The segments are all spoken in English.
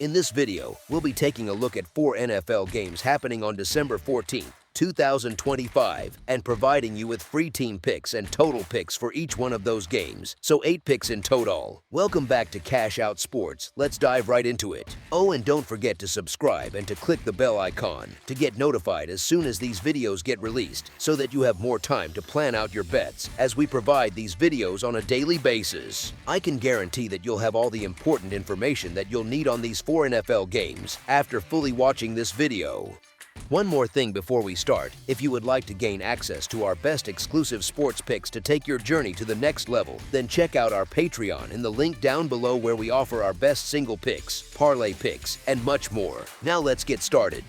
In this video, we'll be taking a look at 4 NFL games happening on December 14th, 2025, and providing you with free team picks and total picks for each one of those games, so 8 picks in total. Welcome back to Cash Out Sports. Let's dive right into it. Oh, and don't forget to subscribe and to click the bell icon to get notified as soon as these videos get released, so that you have more time to plan out your bets as we provide these videos on a daily basis. I can guarantee that you'll have all the important information that you'll need on these 4 NFL games after fully watching this video. One more thing before we start: if you would like to gain access to our best exclusive sports picks to take your journey to the next level, then check out our Patreon in the link down below, where we offer our best single picks, parlay picks, and much more. Now let's get started.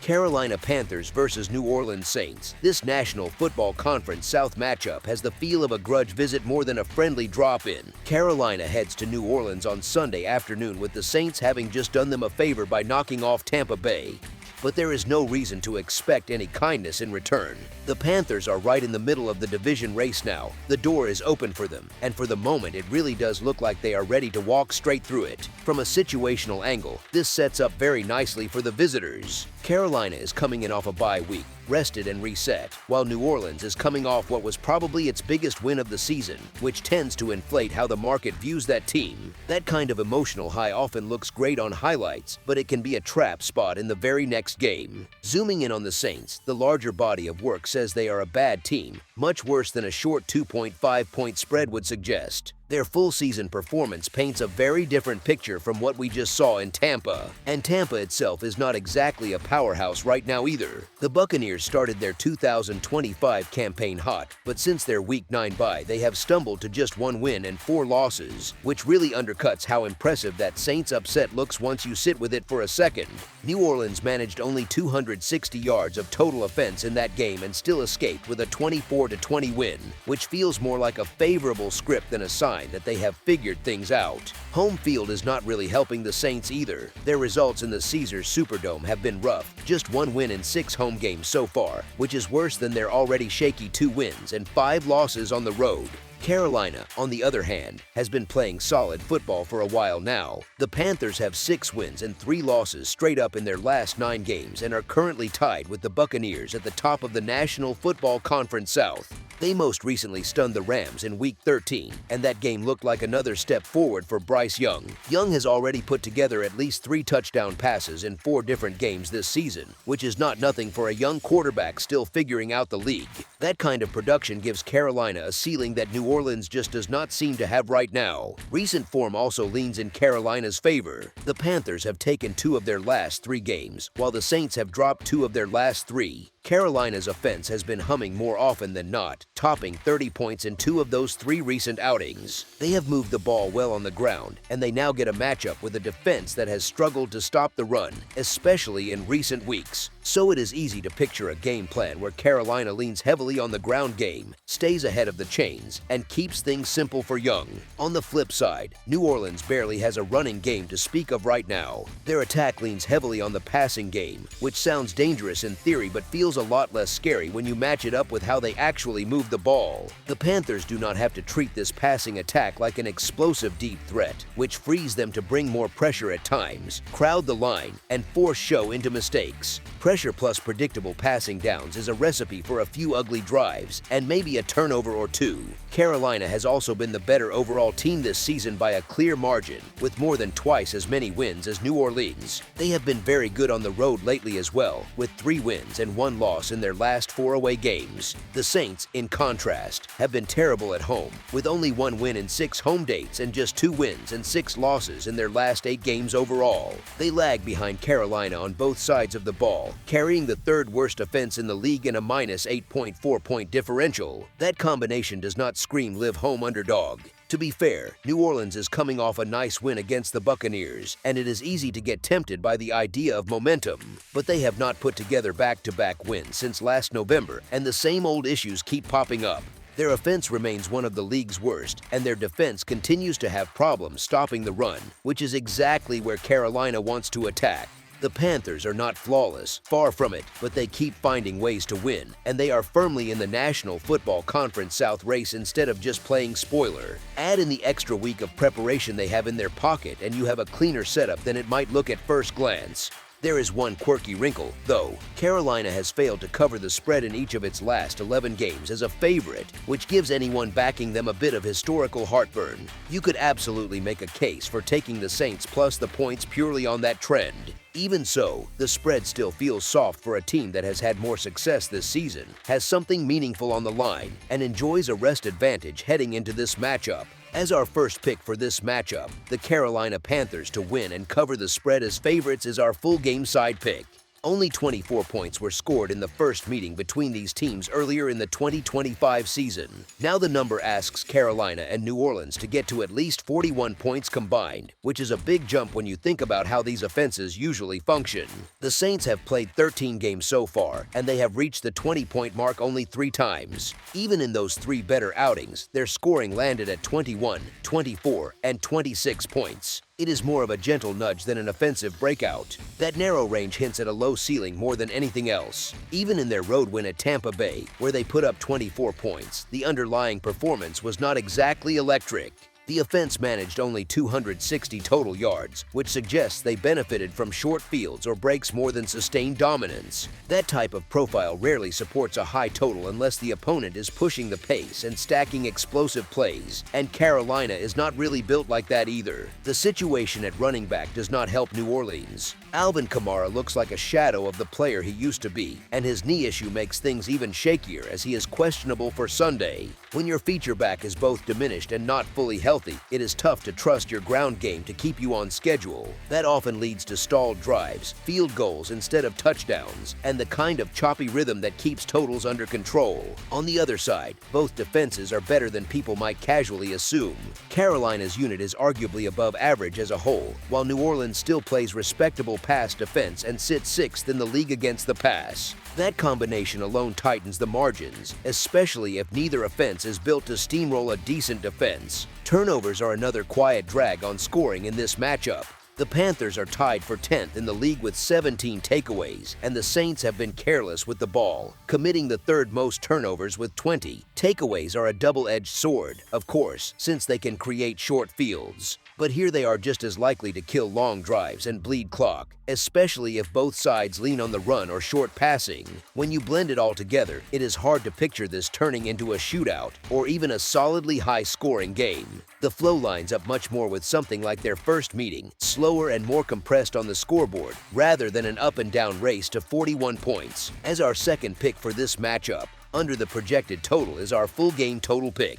Carolina Panthers versus New Orleans Saints. This National Football Conference South matchup has the feel of a grudge visit more than a friendly drop-in. Carolina heads to New Orleans on Sunday afternoon, with the Saints having just done them a favor by knocking off Tampa Bay. But there is no reason to expect any kindness in return. The Panthers are right in the middle of the division race now. The door is open for them, and for the moment it really does look like they are ready to walk straight through it. From a situational angle, this sets up very nicely for the visitors. Carolina is coming in off a bye week, rested and reset, while New Orleans is coming off what was probably its biggest win of the season, which tends to inflate how the market views that team. That kind of emotional high often looks great on highlights, but it can be a trap spot in the very next game. Zooming in on the Saints, the larger body of work says they are a bad team, much worse than a short 2.5-point spread would suggest. Their full-season performance paints a very different picture from what we just saw in Tampa. And Tampa itself is not exactly a powerhouse right now either. The Buccaneers started their 2025 campaign hot, but since their Week 9 bye, they have stumbled to just 1 win and 4 losses, which really undercuts how impressive that Saints upset looks once you sit with it for a second. New Orleans managed only 260 yards of total offense in that game and still escaped with a 24-20 win, which feels more like a favorable script than a sign that they have figured things out. Home field is not really helping the Saints either. Their results in the Caesars Superdome have been rough. Just 1 win in 6 home games so far, which is worse than their already shaky 2 wins and 5 losses on the road. Carolina, on the other hand, has been playing solid football for a while now. The Panthers have 6 wins and 3 losses straight up in their last 9 games and are currently tied with the Buccaneers at the top of the National Football Conference South. They most recently stunned the Rams in Week 13, and that game looked like another step forward for Bryce Young. Young has already put together at least 3 touchdown passes in 4 different games this season, which is not nothing for a young quarterback still figuring out the league. That kind of production gives Carolina a ceiling that New Orleans just does not seem to have right now. Recent form also leans in Carolina's favor. The Panthers have taken 2 of their last 3 games, while the Saints have dropped 2 of their last 3. Carolina's offense has been humming more often than not, topping 30 points in 2 of those 3 recent outings. They have moved the ball well on the ground, and they now get a matchup with a defense that has struggled to stop the run, especially in recent weeks. So it is easy to picture a game plan where Carolina leans heavily on the ground game, stays ahead of the chains, and keeps things simple for Young. On the flip side, New Orleans barely has a running game to speak of right now. Their attack leans heavily on the passing game, which sounds dangerous in theory but feels a lot less scary when you match it up with how they actually move the ball. The Panthers do not have to treat this passing attack like an explosive deep threat, which frees them to bring more pressure at times, crowd the line, and force show into mistakes. Pressure plus predictable passing downs is a recipe for a few ugly drives and maybe a turnover or 2. Carolina has also been the better overall team this season by a clear margin, with more than twice as many wins as New Orleans. They have been very good on the road lately as well, with 3 wins and 1 loss in their last 4 away games. The Saints, in contrast, have been terrible at home, with only 1 win in 6 home dates and just 2 wins and 6 losses in their last 8 games overall. They lag behind Carolina on both sides of the ball, carrying the 3rd worst offense in the league and a minus 8.4-point differential. That combination does not scream live home underdog. To be fair, New Orleans is coming off a nice win against the Buccaneers, and it is easy to get tempted by the idea of momentum. But they have not put together back-to-back wins since last November, and the same old issues keep popping up. Their offense remains one of the league's worst, and their defense continues to have problems stopping the run, which is exactly where Carolina wants to attack. The Panthers are not flawless, far from it, but they keep finding ways to win, and they are firmly in the National Football Conference South race instead of just playing spoiler. Add in the extra week of preparation they have in their pocket, and you have a cleaner setup than it might look at first glance. There is one quirky wrinkle, though. Carolina has failed to cover the spread in each of its last 11 games as a favorite, which gives anyone backing them a bit of historical heartburn. You could absolutely make a case for taking the Saints plus the points purely on that trend. Even so, the spread still feels soft for a team that has had more success this season, has something meaningful on the line, and enjoys a rest advantage heading into this matchup. As our first pick for this matchup, the Carolina Panthers to win and cover the spread as favorites is our full game side pick. Only 24 points were scored in the first meeting between these teams earlier in the 2025 season. Now the number asks Carolina and New Orleans to get to at least 41 points combined, which is a big jump when you think about how these offenses usually function. The Saints have played 13 games so far, and they have reached the 20-point mark only 3 times. Even in those 3 better outings, their scoring landed at 21, 24, and 26 points. It is more of a gentle nudge than an offensive breakout. That narrow range hints at a low ceiling more than anything else. Even in their road win at Tampa Bay, where they put up 24 points, the underlying performance was not exactly electric. The offense managed only 260 total yards, which suggests they benefited from short fields or breaks more than sustained dominance. That type of profile rarely supports a high total unless the opponent is pushing the pace and stacking explosive plays, and Carolina is not really built like that either. The situation at running back does not help New Orleans. Alvin Kamara looks like a shadow of the player he used to be, and his knee issue makes things even shakier as he is questionable for Sunday. When your feature back is both diminished and not fully healthy, it is tough to trust your ground game to keep you on schedule. That often leads to stalled drives, field goals instead of touchdowns, and the kind of choppy rhythm that keeps totals under control. On the other side, both defenses are better than people might casually assume. Carolina's unit is arguably above average as a whole, while New Orleans still plays respectable pass defense and sits 6th in the league against the pass. That combination alone tightens the margins, especially if neither offense is built to steamroll a decent defense. Turnovers are another quiet drag on scoring in this matchup. The Panthers are tied for 10th in the league with 17 takeaways, and the Saints have been careless with the ball, committing the 3rd most turnovers with 20. Takeaways are a double-edged sword, of course, since they can create short fields. But here they are just as likely to kill long drives and bleed clock, especially if both sides lean on the run or short passing. When you blend it all together, it is hard to picture this turning into a shootout or even a solidly high-scoring game. The flow lines up much more with something like their first meeting, slower and more compressed on the scoreboard, rather than an up-and-down race to 41 points. As our second pick for this matchup, under the projected total is our full game total pick.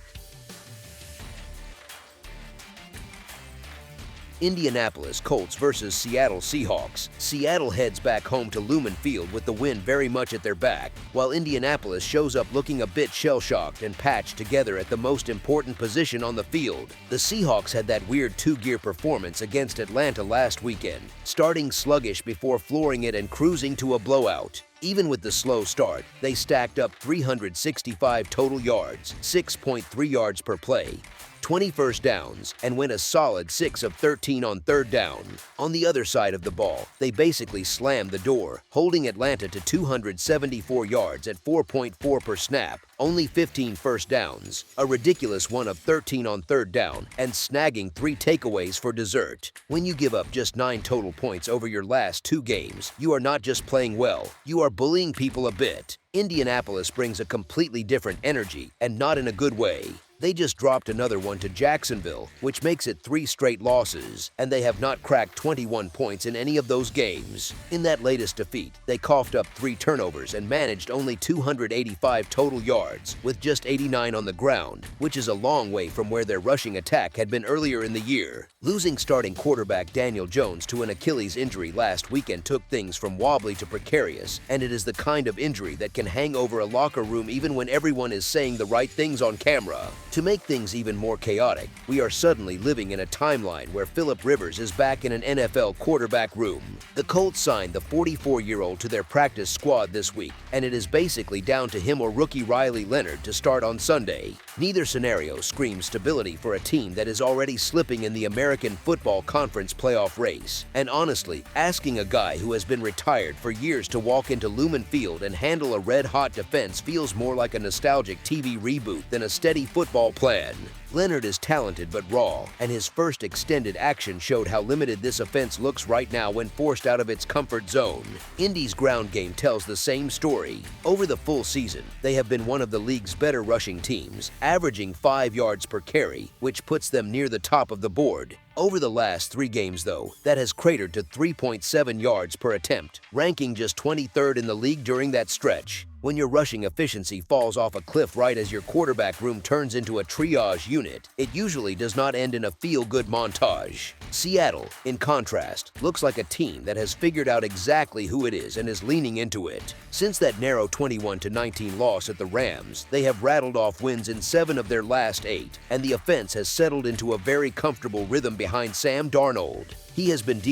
Indianapolis Colts versus Seattle Seahawks. Seattle heads back home to Lumen Field with the win very much at their back, while Indianapolis shows up looking a bit shell-shocked and patched together at the most important position on the field. The Seahawks had that weird 2-gear performance against Atlanta last weekend, starting sluggish before flooring it and cruising to a blowout. Even with the slow start, they stacked up 365 total yards, 6.3 yards per play, 20 first downs, and went a solid 6 of 13 on 3rd down. On the other side of the ball, they basically slammed the door, holding Atlanta to 274 yards at 4.4 per snap, only 15 first downs, a ridiculous 1 of 13 on 3rd down, and snagging 3 takeaways for dessert. When you give up just 9 total points over your last 2 games, you are not just playing well, you are bullying people a bit. Indianapolis brings a completely different energy, and not in a good way. They just dropped another one to Jacksonville, which makes it 3 straight losses, and they have not cracked 21 points in any of those games. In that latest defeat, they coughed up 3 turnovers and managed only 285 total yards, with just 89 on the ground, which is a long way from where their rushing attack had been earlier in the year. Losing starting quarterback Daniel Jones to an Achilles injury last weekend took things from wobbly to precarious, and it is the kind of injury that can hang over a locker room even when everyone is saying the right things on camera. To make things even more chaotic, we are suddenly living in a timeline where Philip Rivers is back in an NFL quarterback room. The Colts signed the 44-year-old to their practice squad this week, and it is basically down to him or rookie Riley Leonard to start on Sunday. Neither scenario screams stability for a team that is already slipping in the American Football Conference playoff race. And honestly, asking a guy who has been retired for years to walk into Lumen Field and handle a red-hot defense feels more like a nostalgic TV reboot than a steady football plan. Leonard is talented but raw, and his first extended action showed how limited this offense looks right now when forced out of its comfort zone. Indy's ground game tells the same story. Over the full season, they have been one of the league's better rushing teams, averaging 5 yards per carry, which puts them near the top of the board. Over the last 3 games, though, that has cratered to 3.7 yards per attempt, ranking just 23rd in the league during that stretch. When your rushing efficiency falls off a cliff right as your quarterback room turns into a triage unit, it usually does not end in a feel-good montage. Seattle, in contrast, looks like a team that has figured out exactly who it is and is leaning into it. Since that narrow 21-19 loss at the Rams, they have rattled off wins in 7 of their last 8, and the offense has settled into a very comfortable rhythm behind Sam Darnold. He has been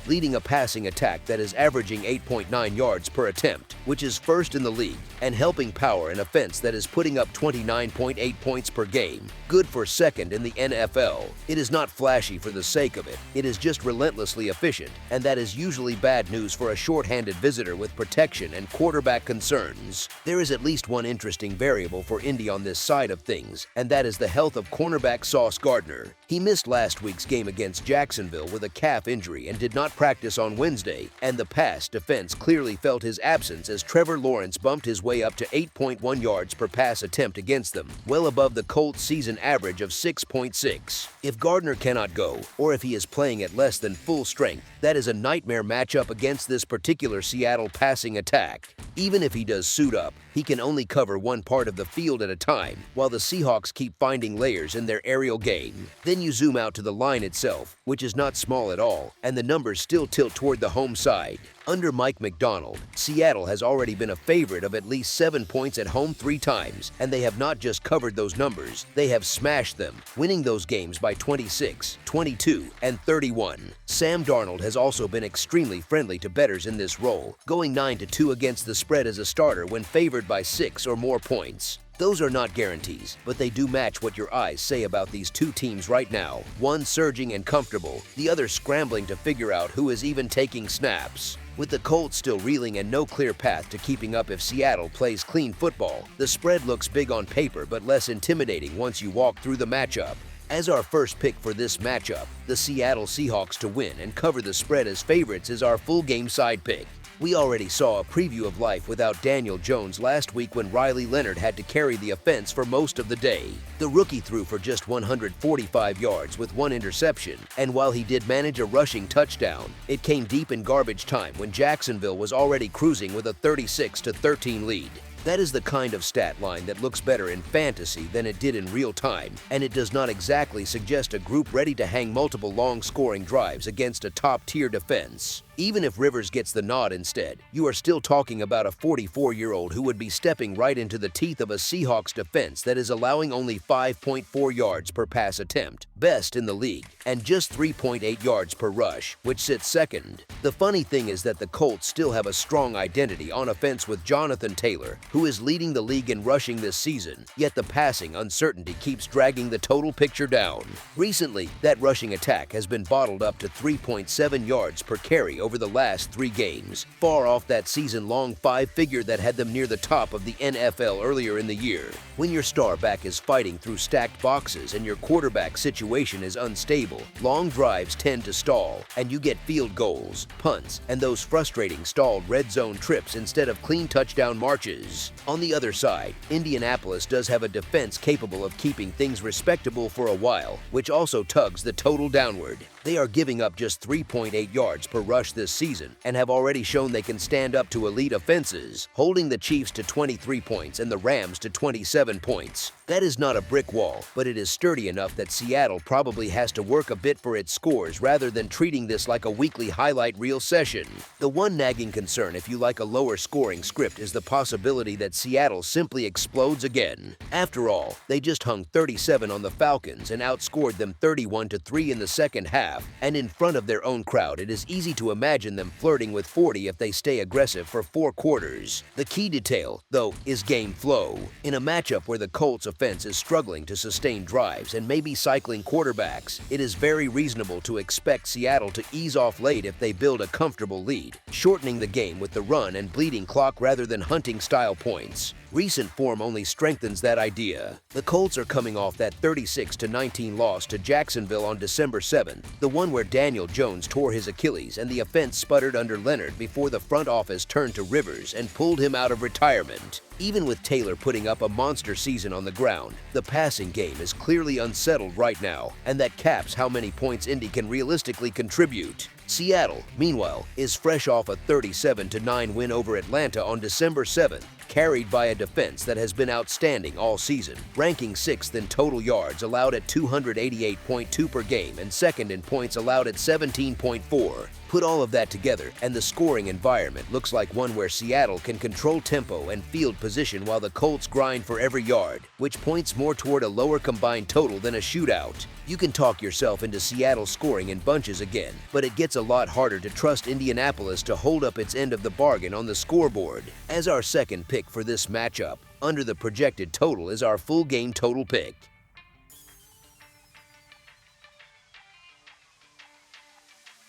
leading a passing attack that is averaging 8.9 yards per attempt, which is first in the league, and helping power an offense that is putting up 29.8 points per game, good for second in the NFL. It is not flashy for the sake of it, it is just relentlessly efficient, and that is usually bad news for a short-handed visitor with protection and quarterback concerns. There is at least one interesting variable for Indy on this side of things, and that is the health of cornerback Sauce Gardner. He missed last week's game against Jacksonville with a calf injury and did not practice on Wednesday, and the pass defense clearly felt his absence as Trevor Lawrence bumped his way up to 8.1 yards per pass attempt against them, well above the Colts' season average of 6.6. If Gardner cannot go, or if he is playing at less than full strength, that is a nightmare matchup against this particular Seattle passing attack. Even if he does suit up, he can only cover one part of the field at a time, while the Seahawks keep finding layers in their aerial game. Then you zoom out to the line itself, which is not small at all, and the numbers still tilt toward the home side. Under Mike McDonald, Seattle has already been a favorite of at least 7 points at home 3 times, and they have not just covered those numbers, they have smashed them, winning those games by 26, 22, and 31. Sam Darnold has also been extremely friendly to bettors in this role, going 9-2 against the spread as a starter when favored by 6 or more points. Those are not guarantees, but they do match what your eyes say about these two teams right now. One surging and comfortable, the other scrambling to figure out who is even taking snaps. With the Colts still reeling and no clear path to keeping up if Seattle plays clean football, the spread looks big on paper but less intimidating once you walk through the matchup. As our first pick for this matchup, the Seattle Seahawks to win and cover the spread as favorites is our full game side pick. We already saw a preview of life without Daniel Jones last week when Riley Leonard had to carry the offense for most of the day. The rookie threw for just 145 yards with 1 interception, and while he did manage a rushing touchdown, it came deep in garbage time when Jacksonville was already cruising with a 36-13 lead. That is the kind of stat line that looks better in fantasy than it did in real time, and it does not exactly suggest a group ready to hang multiple long-scoring drives against a top-tier defense. Even if Rivers gets the nod instead, you are still talking about a 44-year-old who would be stepping right into the teeth of a Seahawks defense that is allowing only 5.4 yards per pass attempt, best in the league, and just 3.8 yards per rush, which sits second. The funny thing is that the Colts still have a strong identity on offense with Jonathan Taylor, who is leading the league in rushing this season, yet the passing uncertainty keeps dragging the total picture down. Recently, that rushing attack has been bottled up to 3.7 yards per carry over the last 3 games, far off that season-long 5-figure that had them near the top of the NFL earlier in the year. When your star back is fighting through stacked boxes and your quarterback situation is unstable, long drives tend to stall, and you get field goals, punts, and those frustrating stalled red zone trips instead of clean touchdown marches. On the other side, Indianapolis does have a defense capable of keeping things respectable for a while, which also tugs the total downward. They are giving up just 3.8 yards per rush this season and have already shown they can stand up to elite offenses, holding the Chiefs to 23 points and the Rams to 27 points. That is not a brick wall, but it is sturdy enough that Seattle probably has to work a bit for its scores rather than treating this like a weekly highlight reel session. The one nagging concern if you like a lower scoring script is the possibility that Seattle simply explodes again. After all, they just hung 37 on the Falcons and outscored them 31-3 in the second half. half, and in front of their own crowd, it is easy to imagine them flirting with 40 if they stay aggressive for 4 quarters. The key detail, though, is game flow. In a matchup where the Colts offense is struggling to sustain drives and maybe cycling quarterbacks, it is very reasonable to expect Seattle to ease off late if they build a comfortable lead, shortening the game with the run and bleeding clock rather than hunting-style points. Recent form only strengthens that idea. The Colts are coming off that 36-19 loss to Jacksonville on December 7th, the one where Daniel Jones tore his Achilles and the offense sputtered under Leonard before the front office turned to Rivers and pulled him out of retirement. Even with Taylor putting up a monster season on the ground, the passing game is clearly unsettled right now, and that caps how many points Indy can realistically contribute. Seattle, meanwhile, is fresh off a 37-9 win over Atlanta on December 7th, carried by a defense that has been outstanding all season, ranking 6th in total yards allowed at 288.2 per game and 2nd in points allowed at 17.4. Put all of that together, and the scoring environment looks like one where Seattle can control tempo and field position while the Colts grind for every yard, which points more toward a lower combined total than a shootout. You can talk yourself into Seattle scoring in bunches again, but it gets a lot harder to trust Indianapolis to hold up its end of the bargain on the scoreboard. As our second pick for this matchup, under the projected total is our full game total pick.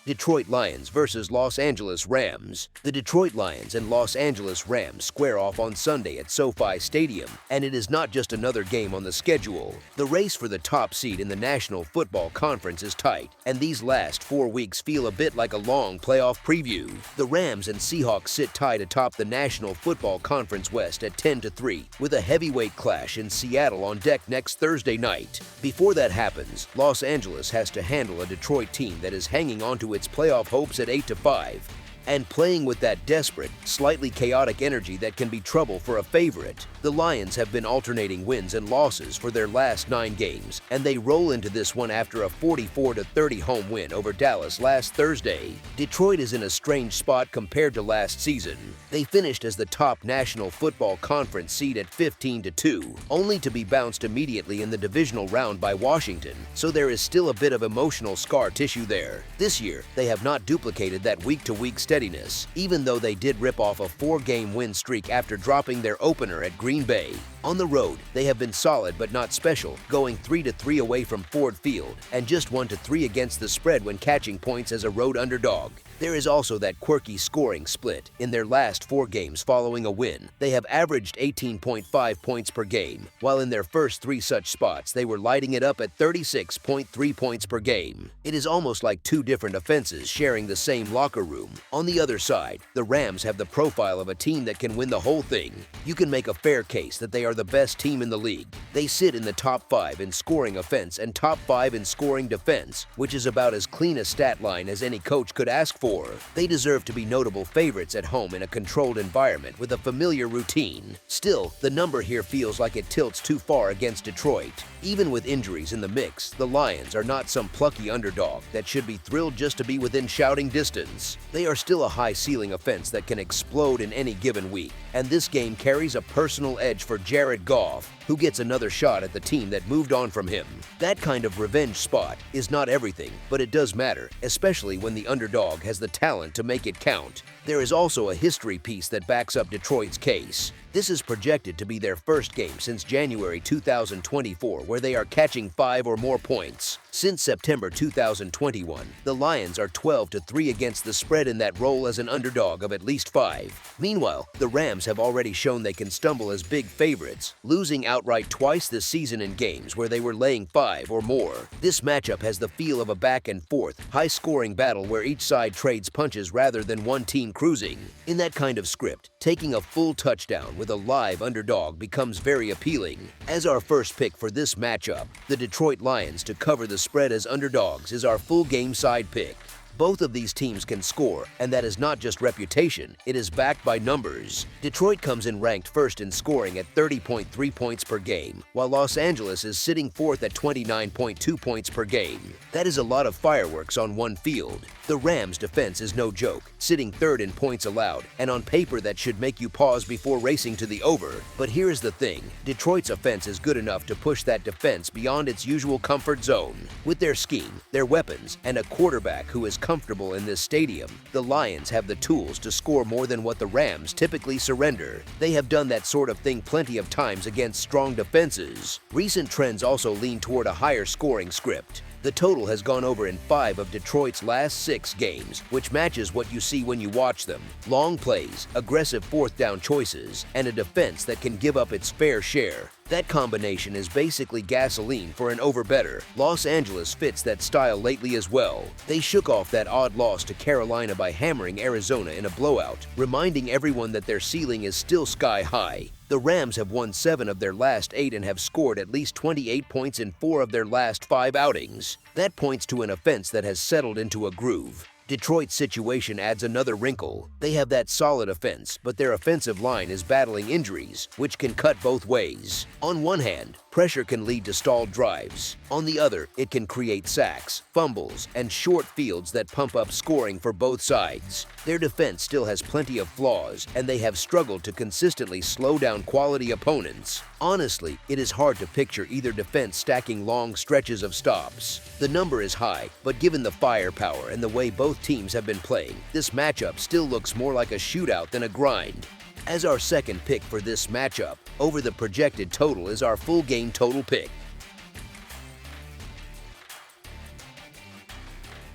Detroit Lions versus Los Angeles Rams. The Detroit Lions and Los Angeles Rams square off on Sunday at SoFi Stadium, and it is not just another game on the schedule. The race for the top seed in the National Football Conference is tight, and these last 4 weeks feel a bit like a long playoff preview. The Rams and Seahawks sit tied atop the National Football Conference West at 10-3, with a heavyweight clash in Seattle on deck next Thursday night. Before that happens, Los Angeles has to handle a Detroit team that is hanging on to its playoff hopes at 8-5, and playing with that desperate, slightly chaotic energy that can be trouble for a favorite. The Lions have been alternating wins and losses for their last 9 games, and they roll into this one after a 44-30 home win over Dallas last Thursday. Detroit is in a strange spot compared to last season. They finished as the top National Football Conference seed at 15-2, only to be bounced immediately in the divisional round by Washington, so there is still a bit of emotional scar tissue there. This year, they have not duplicated that week-to-week steadiness, even though they did rip off a 4-game win streak after dropping their opener at Green Bay. On the road, they have been solid but not special, going 3-3 away from Ford Field and just 1-3 against the spread when catching points as a road underdog. There is also that quirky scoring split. In their last 4 games following a win, they have averaged 18.5 points per game, while in their first 3 such spots, they were lighting it up at 36.3 points per game. It is almost like 2 different offenses sharing the same locker room. On the other side, the Rams have the profile of a team that can win the whole thing. You can make a fair case that they are the best team in the league. They sit in the top 5 in scoring offense and top 5 in scoring defense, which is about as clean a stat line as any coach could ask for. They deserve to be notable favorites at home in a controlled environment with a familiar routine. Still, the number here feels like it tilts too far against Detroit. Even with injuries in the mix, the Lions are not some plucky underdog that should be thrilled just to be within shouting distance. They are still a high-ceiling offense that can explode in any given week, and this game carries a personal edge for Jared Goff, who gets another shot at the team that moved on from him. That kind of revenge spot is not everything, but it does matter, especially when the underdog has the talent to make it count. There is also a history piece that backs up Detroit's case. This is projected to be their first game since January 2024 where they are catching 5 or more points. Since September 2021, the Lions are 12-3 against the spread in that role as an underdog of at least 5. Meanwhile, the Rams have already shown they can stumble as big favorites, losing outright twice this season in games where they were laying 5 or more. This matchup has the feel of a back-and-forth, high-scoring battle where each side trades punches rather than one team cruising. In that kind of script, taking a full touchdown with a live underdog becomes very appealing. As our first pick for this matchup, the Detroit Lions to cover the spread as underdogs is our full game side pick. Both of these teams can score, and that is not just reputation, it is backed by numbers. Detroit comes in ranked first in scoring at 30.3 points per game, while Los Angeles is sitting fourth at 29.2 points per game. That is a lot of fireworks on one field. The Rams' defense is no joke, sitting third in points allowed, and on paper that should make you pause before racing to the over. But here's the thing, Detroit's offense is good enough to push that defense beyond its usual comfort zone. With their scheme, their weapons, and a quarterback who is comfortable in this stadium, the Lions have the tools to score more than what the Rams typically surrender. They have done that sort of thing plenty of times against strong defenses. Recent trends also lean toward a higher scoring script. The total has gone over in 5 of Detroit's last 6 games, which matches what you see when you watch them. Long plays, aggressive fourth down choices, and a defense that can give up its fair share. That combination is basically gasoline for an over-better. Los Angeles fits that style lately as well. They shook off that odd loss to Carolina by hammering Arizona in a blowout, reminding everyone that their ceiling is still sky high. The Rams have won 7 of their last 8 and have scored at least 28 points in 4 of their last 5 outings. That points to an offense that has settled into a groove. Detroit's situation adds another wrinkle. They have that solid offense, but their offensive line is battling injuries, which can cut both ways. On one hand, pressure can lead to stalled drives. On the other, it can create sacks, fumbles, and short fields that pump up scoring for both sides. Their defense still has plenty of flaws, and they have struggled to consistently slow down quality opponents. Honestly, it is hard to picture either defense stacking long stretches of stops. The number is high, but given the firepower and the way both teams have been playing, this matchup still looks more like a shootout than a grind. As our second pick for this matchup, over the projected total is our full game total pick.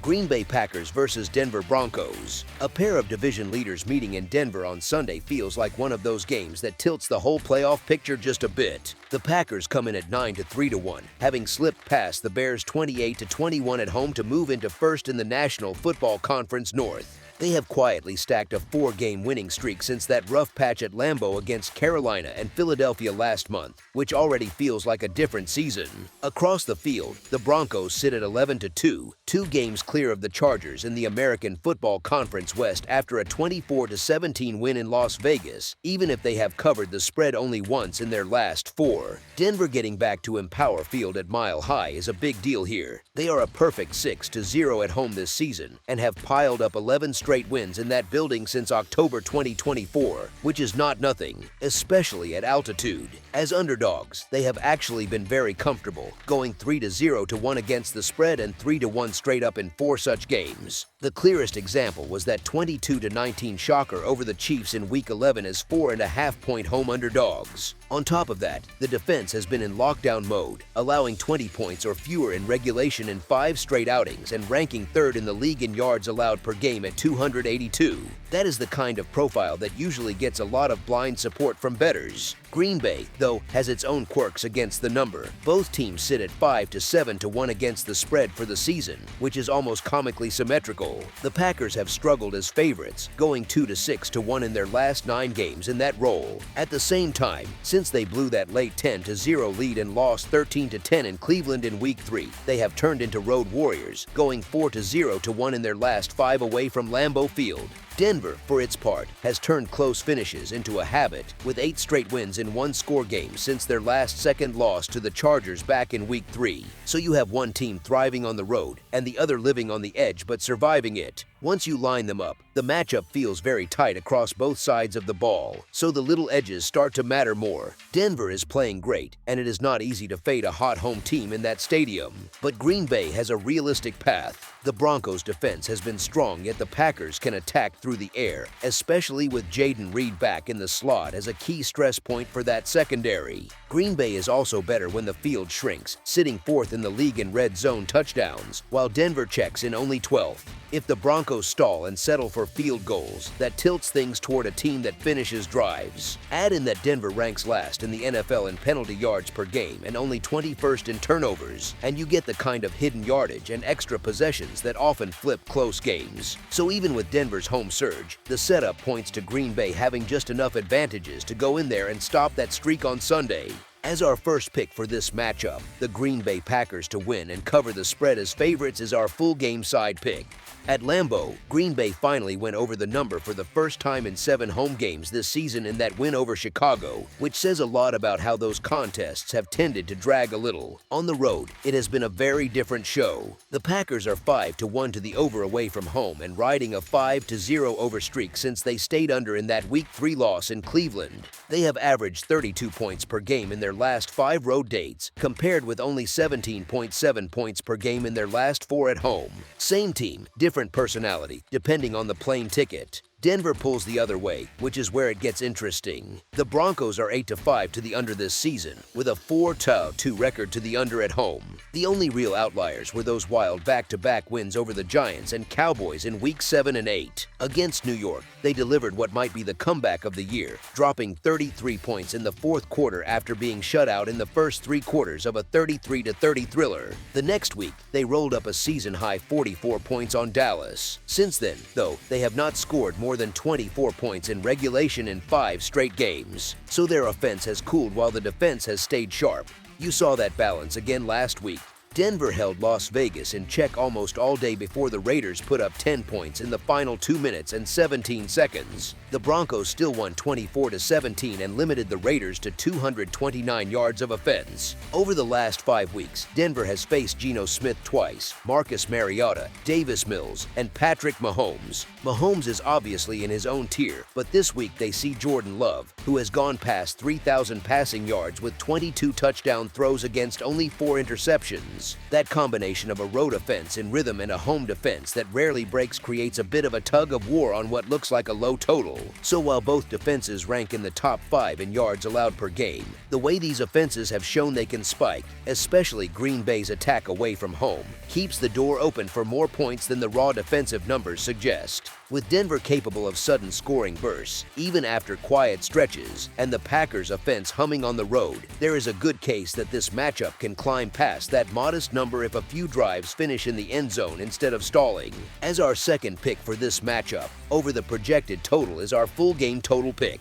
Green Bay Packers versus Denver Broncos. A pair of division leaders meeting in Denver on Sunday feels like one of those games that tilts the whole playoff picture just a bit. The Packers come in at 9 to 3-1, having slipped past the Bears 28-21 at home to move into first in the National Football Conference North. They have quietly stacked a 4-game winning streak since that rough patch at Lambeau against Carolina and Philadelphia last month, which already feels like a different season. Across the field, the Broncos sit at 11-2, 2 games clear of the Chargers in the American Football Conference West after a 24-17 win in Las Vegas, even if they have covered the spread only once in their last 4. Denver getting back to Empower Field at Mile High is a big deal here. They are a perfect 6-0 at home this season and have piled up 11 straight wins in that building since October 2024, which is not nothing, especially at altitude. As underdogs, they have actually been very comfortable, going 3-0 to 1 against the spread and 3-1 straight up in 4 such games. The clearest example was that 22-19 shocker over the Chiefs in Week 11 as 4.5-point home underdogs. On top of that, the defense has been in lockdown mode, allowing 20 points or fewer in regulation in 5 straight outings and ranking 3rd in the league in yards allowed per game at 282. That is the kind of profile that usually gets a lot of blind support from bettors. Green Bay, though, has its own quirks against the number. Both teams sit at 5-7-1 against the spread for the season, which is almost comically symmetrical. The Packers have struggled as favorites, going 2-6-1 in their last 9 games in that role. At the same time, since they blew that late 10-0 lead and lost 13-10 in Cleveland in Week 3, they have turned into road warriors, going 4-0-1 in their last 5 away from Lambeau Field. Denver, for its part, has turned close finishes into a habit, with 8 straight wins in 1-score games since their last second loss to the Chargers back in Week 3. So you have one team thriving on the road and the other living on the edge but surviving it. Once you line them up, the matchup feels very tight across both sides of the ball, so the little edges start to matter more. Denver is playing great, and it is not easy to fade a hot home team in that stadium. But Green Bay has a realistic path. The Broncos' defense has been strong, yet the Packers can attack through the air, especially with Jaden Reed back in the slot as a key stress point for that secondary. Green Bay is also better when the field shrinks, sitting 4th in the league in red zone touchdowns, while Denver checks in only 12th. If the Broncos stall and settle for field goals, that tilts things toward a team that finishes drives. Add in that Denver ranks last in the NFL in penalty yards per game and only 21st in turnovers, and you get the kind of hidden yardage and extra possessions that often flip close games. So even with Denver's home surge, the setup points to Green Bay having just enough advantages to go in there and stop that streak on Sunday. As our first pick for this matchup, the Green Bay Packers to win and cover the spread as favorites is our full game side pick. At Lambeau, Green Bay finally went over the number for the first time in 7 home games this season in that win over Chicago, which says a lot about how those contests have tended to drag a little. On the road, it has been a very different show. The Packers are 5-1 to the over away from home and riding a 5-0 over streak since they stayed under in that Week 3 loss in Cleveland. They have averaged 32 points per game in their last 5 road dates, compared with only 17.7 points per game in their last 4 at home. Same team, different personality, depending on the plane ticket. Denver pulls the other way, which is where it gets interesting. The Broncos are 8-5 to the under this season, with a 4-2 record to the under at home. The only real outliers were those wild back-to-back wins over the Giants and Cowboys in Week 7 and 8. Against New York, they delivered what might be the comeback of the year, dropping 33 points in the fourth quarter after being shut out in the first 3 quarters of a 33-30 thriller. The next week, they rolled up a season-high 44 points on Dallas. Since then, though, they have not scored more than 24 points in regulation in 5 straight games. So their offense has cooled while the defense has stayed sharp. You saw that balance again last week. Denver held Las Vegas in check almost all day before the Raiders put up 10 points in the final 2 minutes and 17 seconds. The Broncos still won 24-17 and limited the Raiders to 229 yards of offense. Over the last 5 weeks, Denver has faced Geno Smith twice, Marcus Mariota, Davis Mills, and Patrick Mahomes. Mahomes is obviously in his own tier, but this week they see Jordan Love, who has gone past 3,000 passing yards with 22 touchdown throws against only 4 interceptions. That combination of a road offense in rhythm and a home defense that rarely breaks creates a bit of a tug of war on what looks like a low total. So while both defenses rank in the top 5 in yards allowed per game, the way these offenses have shown they can spike, especially Green Bay's attack away from home, keeps the door open for more points than the raw defensive numbers suggest. With Denver capable of sudden scoring bursts, even after quiet stretches, and the Packers' offense humming on the road, there is a good case that this matchup can climb past that modest number if a few drives finish in the end zone instead of stalling. As our second pick for this matchup, over the projected total is our full game total pick.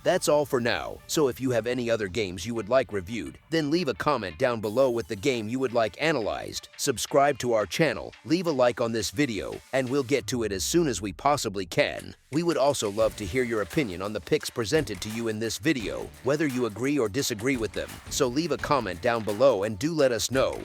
That's all for now, so if you have any other games you would like reviewed, then leave a comment down below with the game you would like analyzed, subscribe to our channel, leave a like on this video, and we'll get to it as soon as we possibly can. We would also love to hear your opinion on the picks presented to you in this video, whether you agree or disagree with them, so leave a comment down below and do let us know.